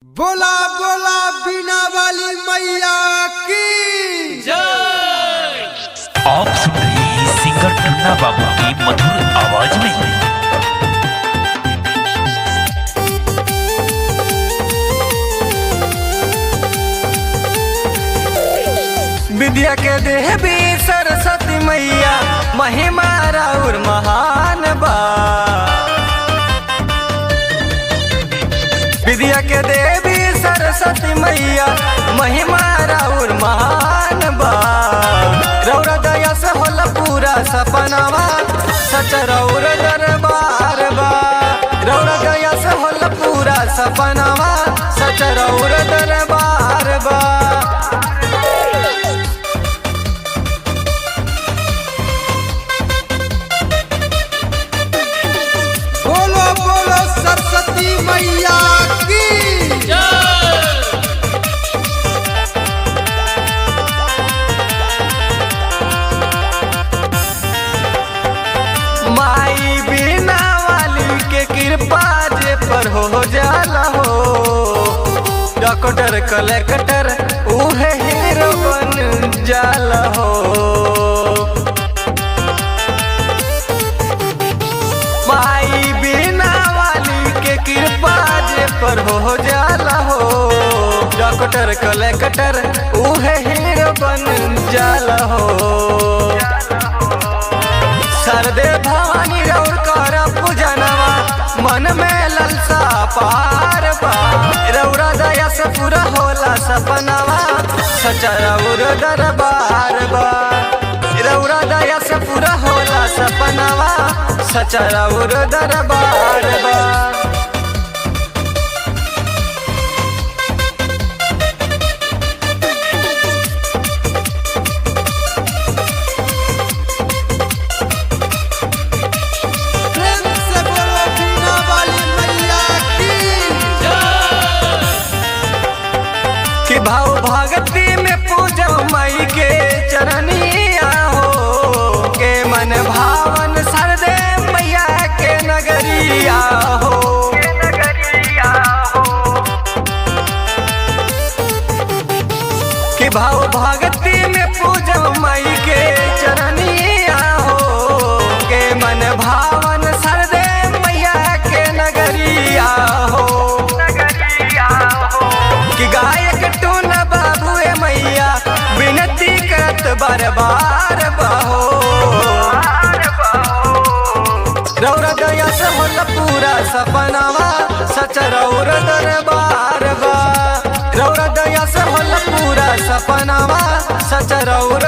बोला बोला बीना वाली मैया की जय। आप सुन रहे हैं सिंगर टन्ना बाबू की मधुर आवाज में। विद्या के देवी सरस्वती मैया महिमा राउर महान बा। विद्या के देवी सरस्वती मैया महिमा राउर महान बा। रौरा दया से होला पूरा सपनावा सच रौर दरबार बा। रौरा दया से होला पूरा सपनावा सच रौर दरबार बा। बोलो बोलो सरस्वती मैया की माई बिना वाली के कृपा जे पर हो जाला हो। डॉक्टर कलेक्टर उहे हीरो बन जाला हो। माई बिना वाली के कृपा जे पर हो जाला हो। डॉक्टर कलेक्टर उहे हीरो बन जाला हो। सरदे भवानी रौर कर पूजनवा मन में ललसा पार बा। रौरा दया से पूरा होला सपनावा सच रौर दरबार बा। रौरा दया से पूरा होला सपनावा सच रौर दरबार बा। प्रेम से बोलो बीना वाली मैया की कि भाव भक्ति में पूजा मई के चरनिया हो। के मन भावन सरदे मैया के नगरिया हो। कि भाव भक्ति में पूजा मई के चरनिया हो। के मन भावन सरदे मैया के नगरिया हो। कि गायक टून बाबू मैया विनती करत बार बार बहो। रौरा दया से होला पूरा सपनावा सच रौर दरबार बा। रौरा दया से होला पूरा सपनावा सच रौर